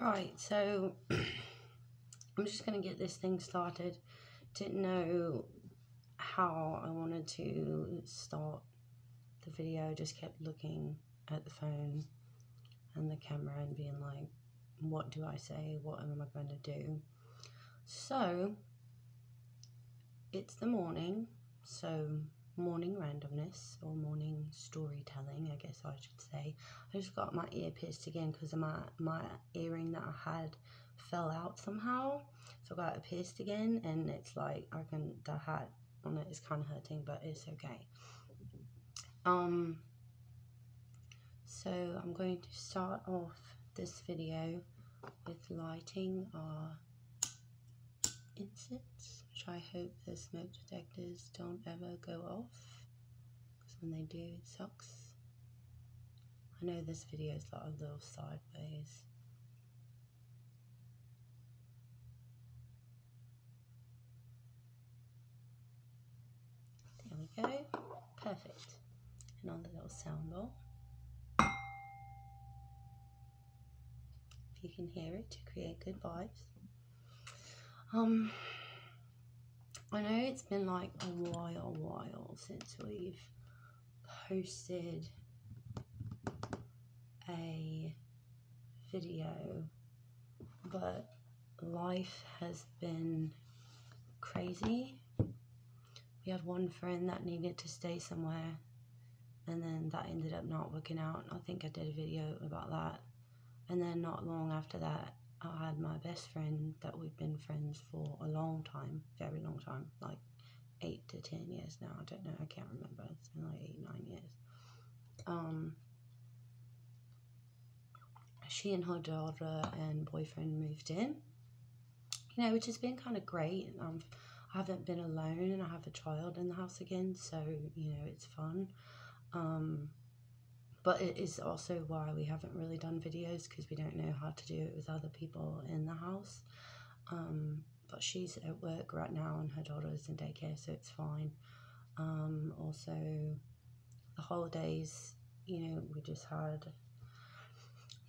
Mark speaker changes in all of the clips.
Speaker 1: Right, so I'm just going to get this thing started. Didn't know how I wanted to start the video, just kept looking at the phone and the camera and being like, what do I say? What am I going to do? So it's the morning, so morning randomness or morning storytelling, I guess I should say. I just got my ear pierced again because my earring that I had fell out somehow, so I got it pierced again, and it's like the hat on it is kind of hurting, but it's okay. So I'm going to start off this video with lighting our incense, which I hope the smoke detectors don't ever go off, because when they do, it sucks. I know this video is like a little sideways. There we go, perfect. And on the little sound bowl, if you can hear it, to create good vibes. I know it's been like a while since we've posted a video, but life has been crazy. We had one friend that needed to stay somewhere, and then that ended up not working out. I think I did a video about that. And then not long after that, I had my best friend that we've been friends for a long time, very long time, like 8 to 10 years now. I don't know, I can't remember. It's been like 8, 9 years. She and her daughter and boyfriend moved in, you know, which has been kind of great. I haven't been alone, and I have a child in the house again, so, you know, it's fun. But it is also why we haven't really done videos, because we don't know how to do it with other people in the house. But she's at work right now, and her daughter is in daycare, so it's fine. Also, the holidays, you know, we just had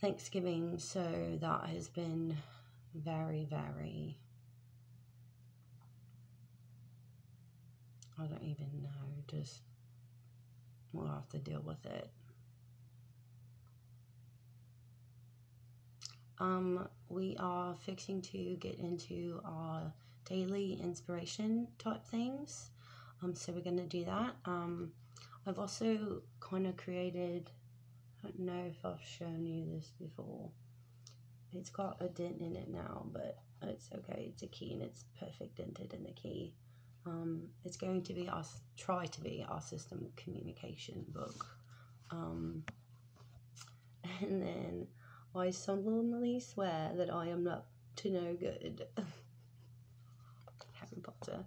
Speaker 1: Thanksgiving, so that has been very, very, I don't even know, just we'll have to deal with it. We are fixing to get into our daily inspiration type things, so we're going to do that. I've also kind of created, I don't know if I've shown you this before, it's got a dent in it now, but it's okay, it's a key and it's perfect dented in the key. It's going to be try to be our system communication book. And then I solemnly swear that I am up to no good. Harry Potter.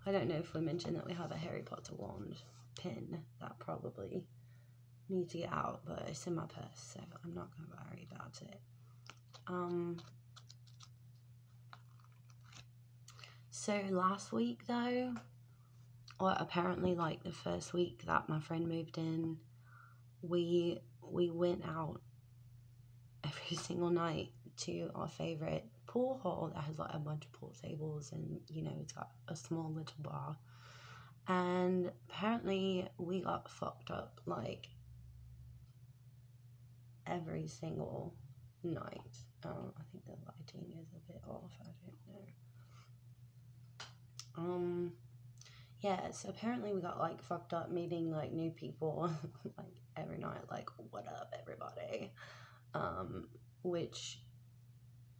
Speaker 1: I don't know if we mentioned that we have a Harry Potter wand pin that probably needs to get out, but it's in my purse, so I'm not going to worry about it. So last week though, or apparently like the first week that my friend moved in, we went out every single night to our favorite pool hall that has like a bunch of pool tables, and you know, it's got a small little bar, and apparently we got fucked up like every single night. I think the lighting is a bit off, I don't know. Yeah, so apparently we got like fucked up meeting like new people like every night, like what up everybody. Which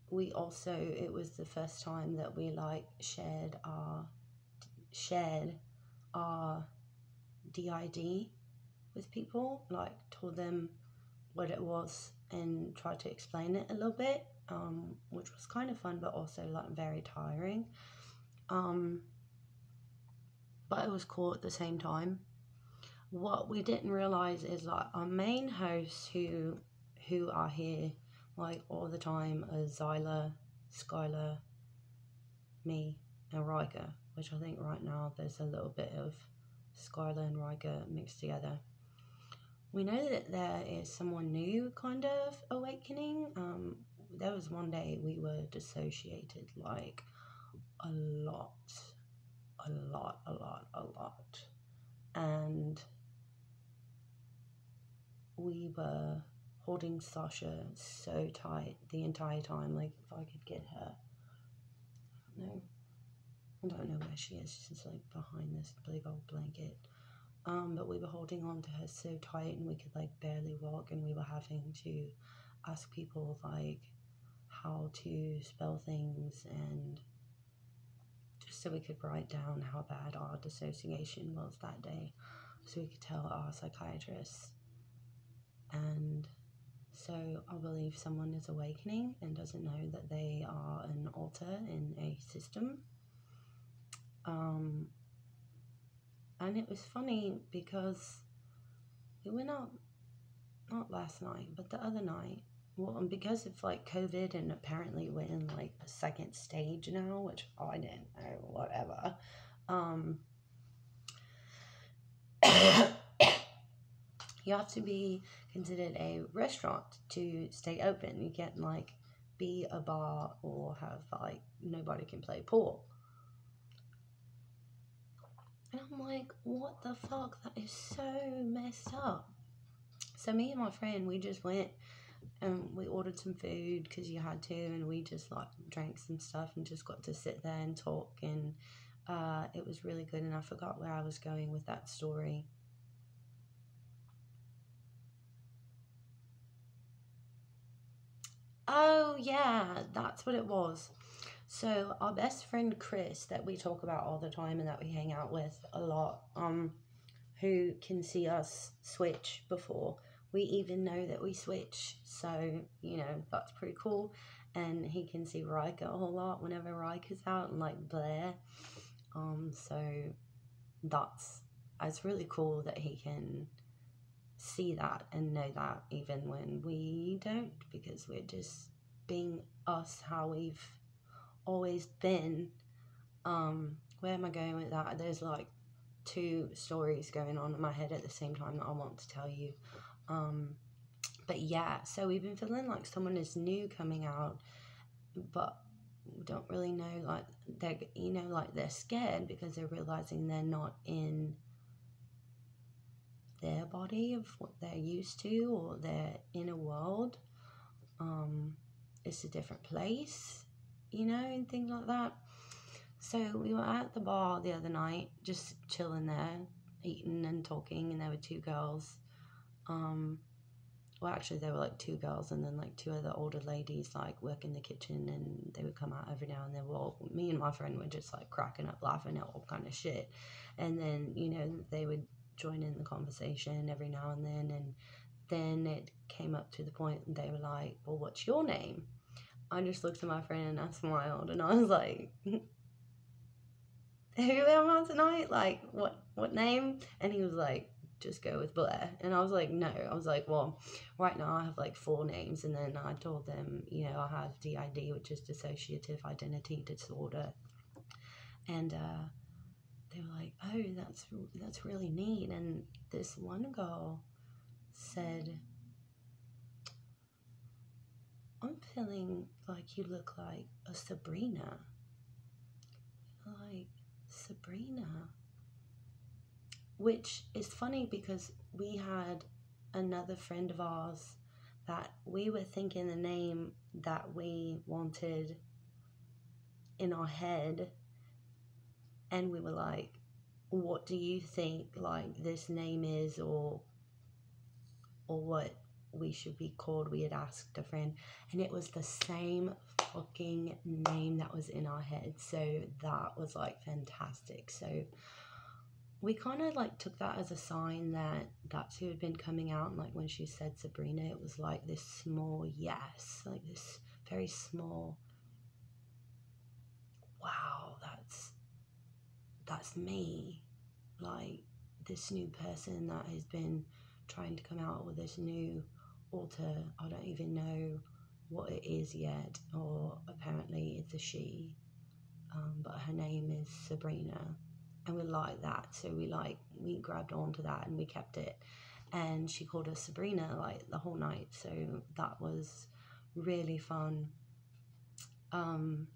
Speaker 1: we also, it was the first time that we like shared our DID with people, like told them what it was and tried to explain it a little bit, which was kind of fun but also like very tiring. But it was cool at the same time. What we didn't realize is like our main hosts who are here like all the time are Zyla, Skylar, me, and Riker, which I think right now there's a little bit of Skylar and Riker mixed together. We know that there is someone new kind of awakening. there was one day we were dissociated, like, a lot. And we were holding Sasha so tight the entire time. Like, if I could get her, I don't know where she is. She's like behind this big old blanket. But we were holding on to her so tight, and we could like barely walk, and we were having to ask people like how to spell things, and just so we could write down how bad our dissociation was that day, so we could tell our psychiatrist. And so I believe someone is awakening and doesn't know that they are an alter in a system. And it was funny because we went out, not last night, but the other night. Well, and because of like COVID, and apparently we're in like a second stage now, which I didn't know, whatever. You have to be considered a restaurant to stay open. You can't like be a bar or have like nobody can play pool. And I'm like, what the fuck? That is so messed up. So me and my friend, we just went and we ordered some food because you had to, and we just like drank some stuff and just got to sit there and talk, and it was really good. And I forgot where I was going with that story. Oh yeah, that's what it was. So our best friend Chris, that we talk about all the time and that we hang out with a lot, who can see us switch before we even know that we switch. So, you know, that's pretty cool. And he can see Riker a whole lot whenever Riker's out, and like Blair. So it's really cool that he can see that and know that even when we don't, because we're just being us, how we've always been. Where am I going with that? There's like two stories going on in my head at the same time that I want to tell you. But yeah, so we've been feeling like someone is new coming out, but we don't really know, like they're scared because they're realizing they're not in their body of what they're used to, or their inner world. It's a different place, and things like that. So we were at the bar the other night, just chilling there, eating and talking, and there were two girls. Well, actually, there were like two girls, and then like two other older ladies like work in the kitchen, and they would come out every now and then. Well, me and my friend were just like cracking up, laughing at all kind of shit, and then they would join in the conversation every now and then it came up to the point and they were like, well, what's your name? I just looked at my friend and I smiled, and I was like, who am I tonight? Like, what name? And he was like, just go with Blair. And I was like, no. I was like, well, right now I have like 4 names. And then I told them, I have DID, which is dissociative identity disorder. And they were like, oh, that's really neat. And this one girl said, I'm feeling like you look like a Sabrina. Like, Sabrina. Which is funny because we had another friend of ours that we were thinking the name that we wanted in our head. And we were like, what do you think like this name is, or what we should be called? We had asked a friend, and it was the same fucking name that was in our head. So that was like fantastic. So we kind of like took that as a sign that that's who had been coming out. And like when she said Sabrina, it was like this small yes, like this very small, wow, that's me. Like this new person that has been trying to come out, with this new alter. I don't even know what it is yet, or apparently it's a she, but her name is Sabrina, and we like that. So we grabbed onto that and we kept it, and she called us Sabrina like the whole night. So that was really fun. And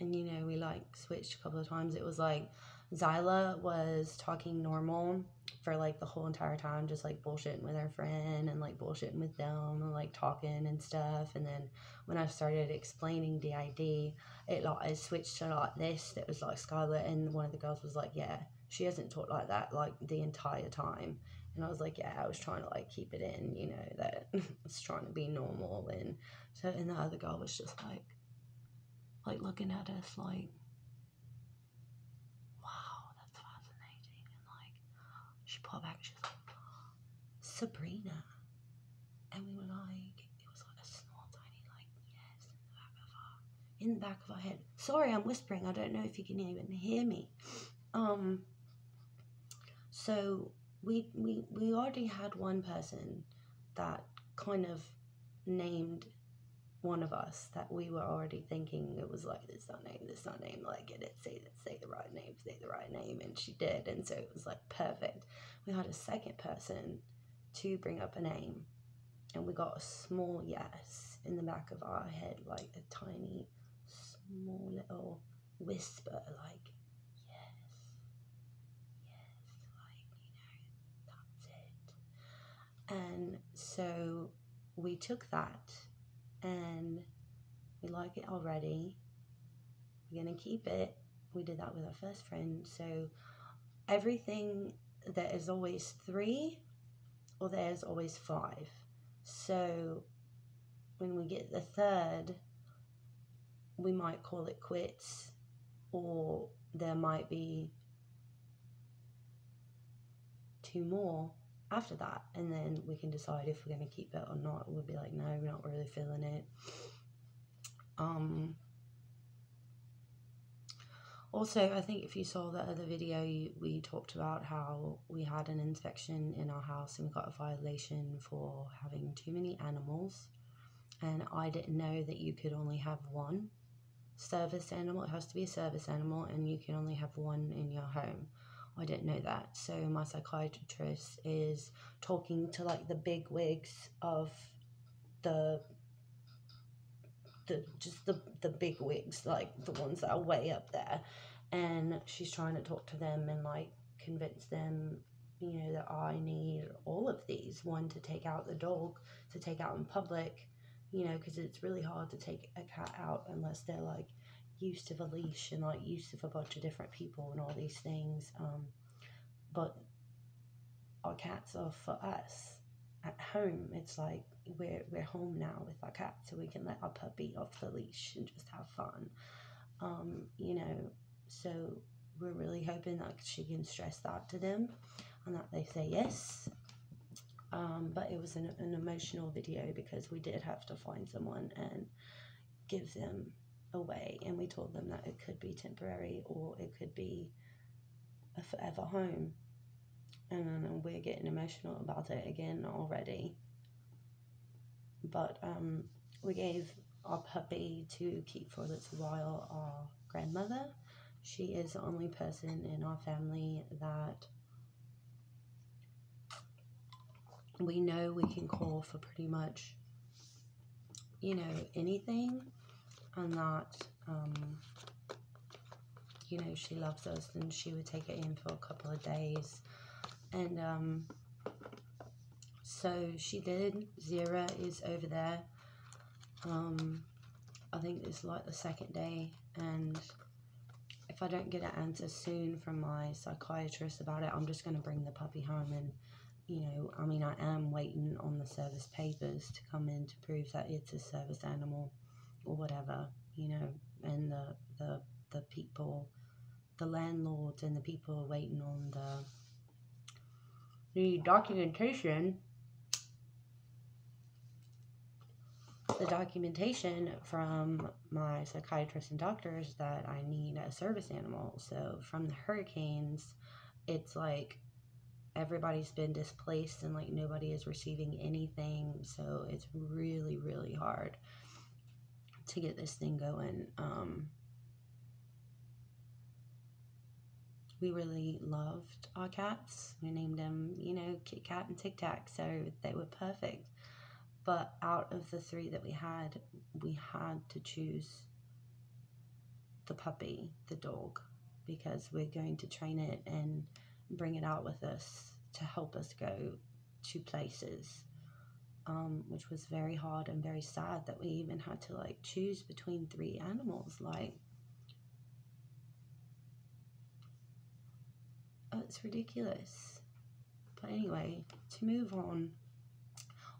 Speaker 1: you know, we like switched a couple of times. It was like Zyla was talking normal for like the whole entire time, just like bullshitting with her friend and like bullshitting with them and like talking and stuff. And then when I started explaining DID, it switched to like this. That was like Scarlett, and one of the girls was like, yeah, she hasn't talked like that like the entire time. And I was like, yeah, I was trying to like keep it in, you know, that it's trying to be normal. And so, and the other girl was just like looking at us like, wow, that's fascinating. And like, she put back, she's like, Sabrina. And we were like, it was like a small, tiny, like, yes, in the back of our head. Sorry, I'm whispering. I don't know if you can even hear me. So we already had one person that kind of named one of us that we were already thinking it was like, this not name, like get it, say the right name, and she did, and so it was like perfect. We had a second person to bring up a name, and we got a small yes in the back of our head, like a tiny, small little whisper, like yes, like, you know, that's it. And so we took that, and we like it already. We're gonna keep it. We did that with our first friend. So everything, there is always 3 or there's always 5. So when we get the 3rd, we might call it quits, or there might be 2 more after that, and then we can decide if we're going to keep it or not. We'll be like, no, we're not really feeling it. Also, I think if you saw the other video, we talked about how we had an inspection in our house and we got a violation for having too many animals. And I didn't know that you could only have 1 service animal. It has to be a service animal, and you can only have 1 in your home. I didn't know that. So my psychiatrist is talking to like the big wigs of the big wigs, like the ones that are way up there, and she's trying to talk to them and like convince them, you know, that I need all of these. 1, to take out the dog, to take out in public, you know, because it's really hard to take a cat out unless they're like used to the leash and like used to a bunch of different people and all these things. But our cats are for us at home. It's like we're home now with our cat, so we can let our puppy off the leash and just have fun. You know, so we're really hoping that she can stress that to them and that they say yes. But it was an emotional video because we did have to find someone and give them away, and we told them that it could be temporary or it could be a forever home. And we're getting emotional about it again already. But we gave our puppy to keep for a little while our grandmother. She is the only person in our family that we know we can call for pretty much, you know, anything, and that you know, she loves us, and she would take it in for a couple of days. And so she did. Zira is over there. I think it's like the 2nd day, and if I don't get an answer soon from my psychiatrist about it, I'm just going to bring the puppy home. And, you know, I mean, I am waiting on the service papers to come in to prove that it's a service animal or whatever, you know, and the people, the landlords and the people are waiting on the documentation from my psychiatrist and doctors that I need a service animal. So from the hurricanes, it's like everybody's been displaced and like nobody is receiving anything. So it's really, really hard to get this thing going. We really loved our cats. We named them, you know, Kit Kat and Tic Tac, so they were perfect. But out of the 3 that we had to choose the puppy, the dog, because we're going to train it and bring it out with us to help us go to places, which was very hard and very sad that we even had to like choose between 3 animals. Like, it's ridiculous. But anyway, to move on,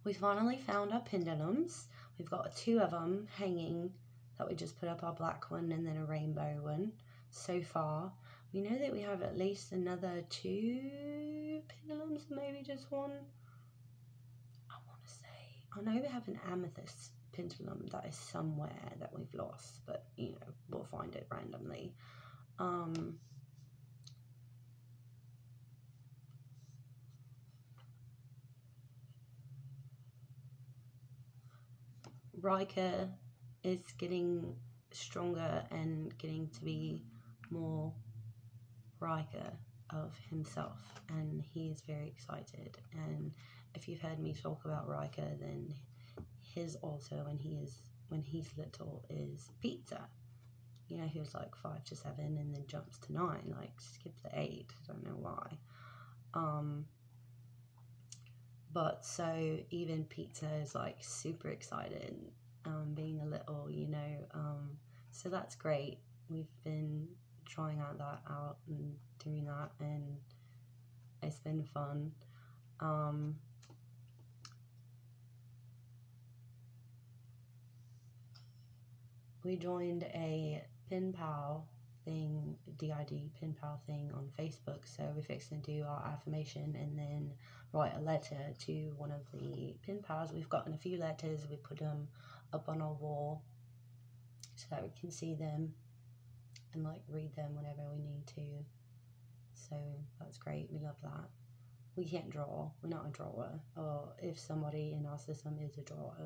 Speaker 1: we finally found our pendulums. We've got 2 of them hanging that we just put up, our black one and then a rainbow one. So far, we know that we have at least another 2 pendulums, maybe just 1. I want to say, I know we have an amethyst pendulum that is somewhere that we've lost, but you know, we'll find it randomly. Riker is getting stronger and getting to be more Riker of himself, and he is very excited. And if you've heard me talk about Riker, then his also when he's little is pizza. You know, he was like 5 to 7 and then jumps to 9, like skips the 8. I don't know why. But so even pizza is like super excited, being a little, you know, so that's great. We've been trying that out and doing that, and it's been fun. We joined a pen pal thing, DID pen pal thing on Facebook, so we're fixing to do our affirmation and then write a letter to one of the pen pals. We've gotten a few letters, we put them up on our wall so that we can see them and like read them whenever we need to. So that's great, we love that. We can't draw, we're not a drawer, or if somebody in our system is a drawer,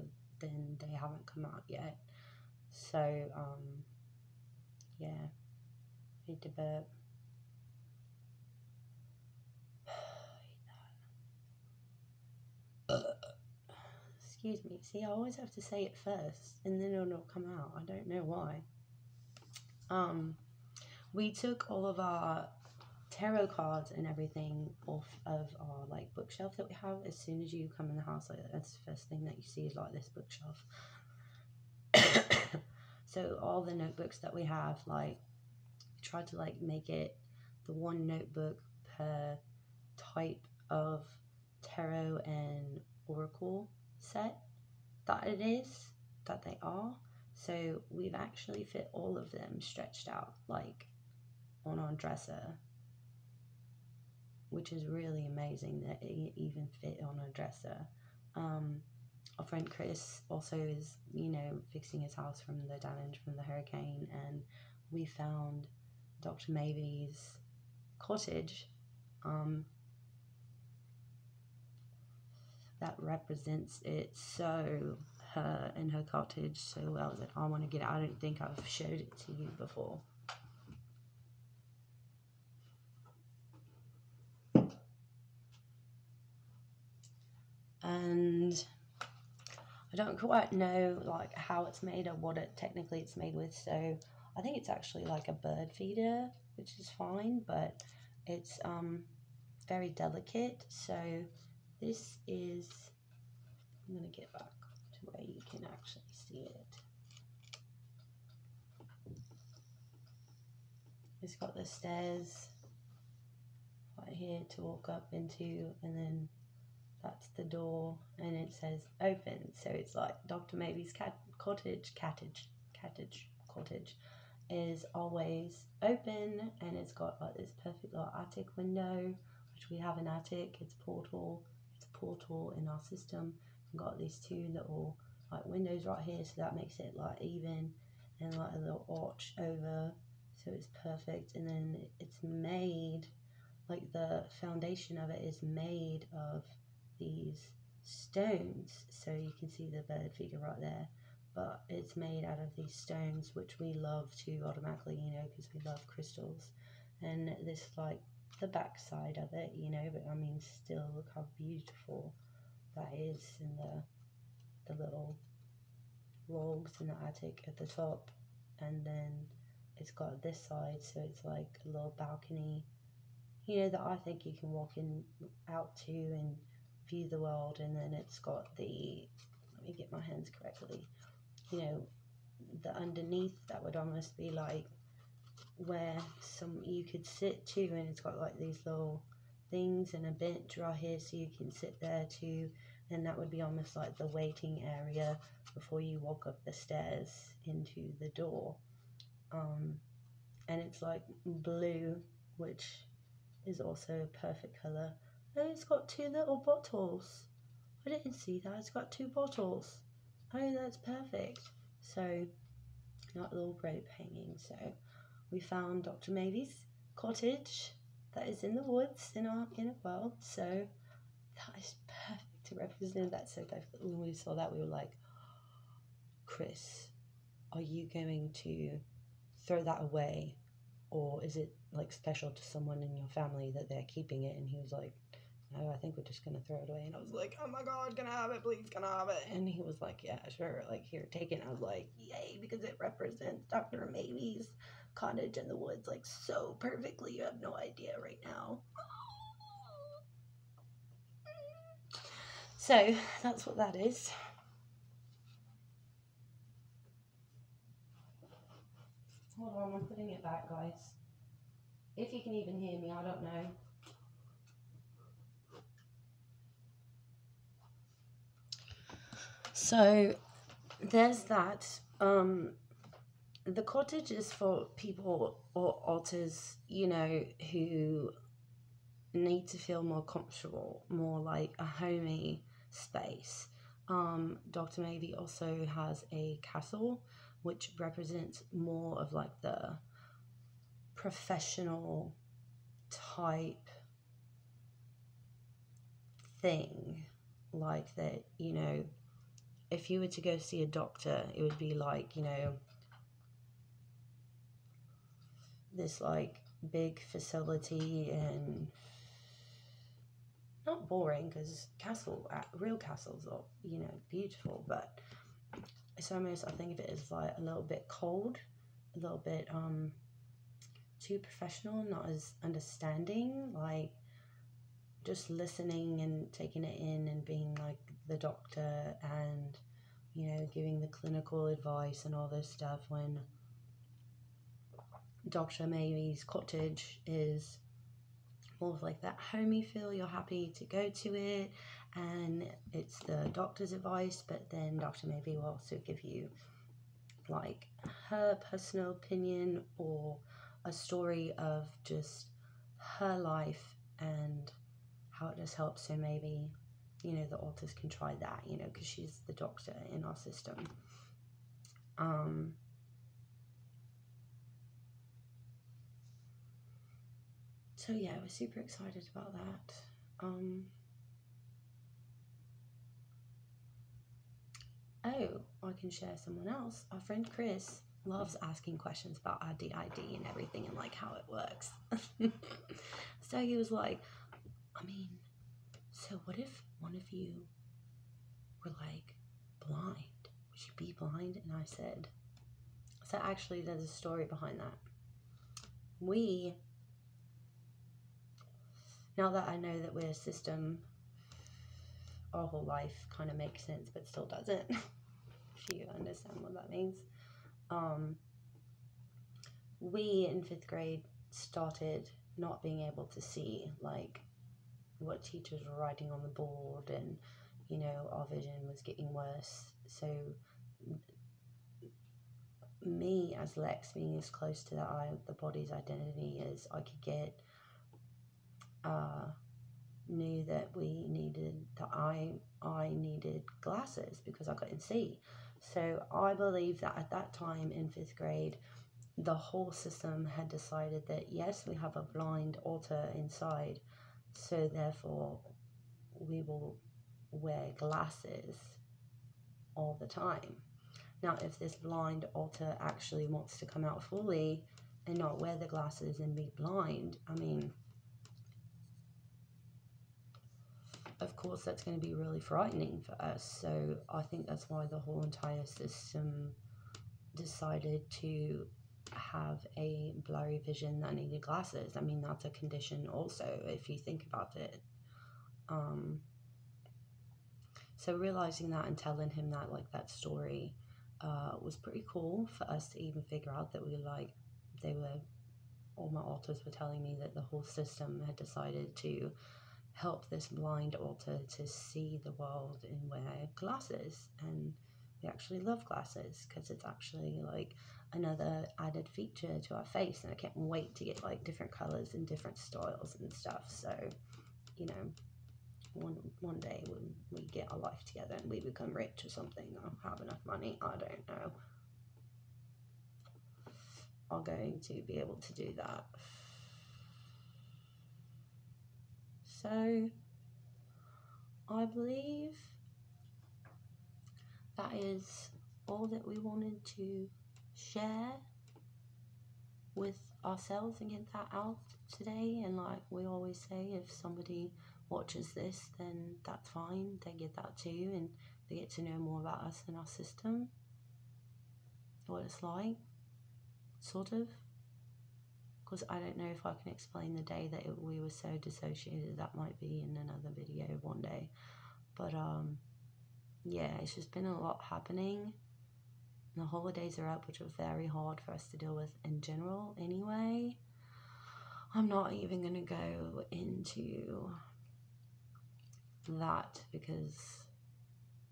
Speaker 1: then they haven't come out yet. So yeah, need to burp. Excuse me. See, I always have to say it first and then it'll come out. I don't know why. We took all of our tarot cards and everything off of our like bookshelf that we have. As soon as you come in the house, like that's the first thing that you see is like this bookshelf. So all the notebooks that we have, like, tried to like make it the 1 notebook per type of tarot and oracle set that they are. So we've actually fit all of them stretched out like on our dresser, which is really amazing that it even fit on a dresser. Our friend Chris also is, you know, fixing his house from the damage from the hurricane, and we found Dr. Maybe's cottage that represents it so, her and her cottage so well, that I want to get it. I don't think I've showed it to you before. And I don't quite know like how it's made or what it technically it's made with, so I think it's actually like a bird feeder, which is fine, but it's very delicate. So this is, I'm gonna get back to where you can actually see it. It's got the stairs right here to walk up into, and then that's the door, and it says open. So it's like Dr. Maybe's cottage is always open, and it's got like this perfect little attic window, which we have an attic. It's a portal in our system. We've got these 2 little like windows right here, so that makes it like even, and like a little arch over, so it's perfect. And then it's made like the foundation of it is made of these stones, so you can see the bird figure right there, but it's made out of these stones, which we love to automatically, you know, because we love crystals. And this like the back side of it, you know, but I mean still look how beautiful that is in the logs in the attic at the top, and then it's got this side, so it's like a little balcony, you know, that I think you can walk in out to and view the world. And then it's got the, let me get my hands correctly, you know, the underneath that would almost be like where you could sit too, and it's got like these little things and a bench right here so you can sit there too, and that would be almost like the waiting area before you walk up the stairs into the door. And it's like blue, which is also a perfect color. Oh, it's got 2 little bottles. I didn't see that. It's got 2 bottles. Oh, that's perfect. So, not little rope hanging. So, we found Dr. Mavy's cottage that is in the woods in our inner world. So, that is perfect to represent that so perfectly. When we saw that, we were like, Chris, are you going to throw that away, or is it like special to someone in your family that they're keeping it? And he was like, no, I think we're just gonna throw it away. And I was like, oh my god, can I have it, please, can I have it? And he was like, yeah, sure, like, here, take it. And I was like, yay, because it represents Dr. Mavy's cottage in the woods like so perfectly. You have no idea right now. So that's what that is. Hold on, I'm putting it back, guys. If you can even hear me, I don't know. So there's that. The cottage is for people or otters, you know, who need to feel more comfortable, more like a homey space. Dr. Mavy also has a castle, which represents more of like the professional type thing, like that, you know, if you were to go see a doctor, it would be like, you know, this like big facility, and not boring, because real castles are, you know, beautiful, but it's almost, I think of it as like a little bit cold, a little bit too professional, not as understanding, like just listening and taking it in and being like the doctor and, you know, giving the clinical advice and all this stuff, when Dr. Mavy's cottage is more of like that homey feel. You're happy to go to it, and it's the doctor's advice, but then Dr. Mavy will also give you like her personal opinion or a story of just her life and how it just helps. So maybe, you know, the authors can try that, you know, because she's the doctor in our system. So yeah, we're super excited about that. Oh, I can share someone else. Our friend Chris loves asking questions about our DID and everything and like how it works. So he was like, I mean, so what if one of you were like blind? Would you be blind? And I said, so actually there's a story behind that. Now that I know that we're a system, our whole life kind of makes sense, but still doesn't, if you understand what that means. We in 5th grade started not being able to see like what teachers were writing on the board, and, you know, our vision was getting worse. So me as Lex, being as close to the body's identity as I could get, knew that I needed glasses because I couldn't see. So I believe that at that time in 5th grade, the whole system had decided that yes, we have a blind otter inside, so therefore we will wear glasses all the time. Now, if this blind otter actually wants to come out fully and not wear the glasses and be blind, I mean, of course, that's going to be really frightening for us. So I think that's why the whole entire system decided to have a blurry vision that needed glasses. I mean, that's a condition also, if you think about it. So realizing that and telling him that, like, that story was pretty cool for us to even figure out that all my alters were telling me that the whole system had decided to help this blind alter to see the world and wear glasses. And we actually love glasses because it's actually like another added feature to our face, and I can't wait to get like different colors and different styles and stuff. So, you know, one day when we get our life together and we become rich or something, or have enough money, I don't know, are going to be able to do that. So I believe that is all that we wanted to share with ourselves and get that out today. And like we always say, if somebody watches this, then that's fine, they get that too, and they get to know more about us and our system, what it's like, sort of. Because I don't know if I can explain the day that we were so dissociated. That might be in another video one day. But yeah, it's just been a lot happening. The holidays are up, which are very hard for us to deal with in general anyway. I'm not even going to go into that because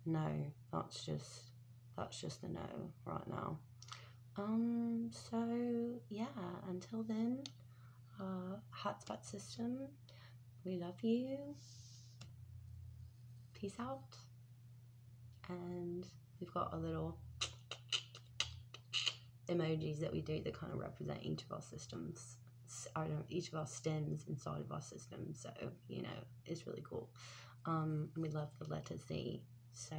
Speaker 1: no, that's just a no right now. So yeah, until then, hotspot system, we love you, peace out. And we've got a little emojis that we do that kind of represent each of our systems. I don't know, each of our stems inside of our system. So, you know, it's really cool. We love the letter Z. So,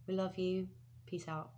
Speaker 1: we love you. Peace out.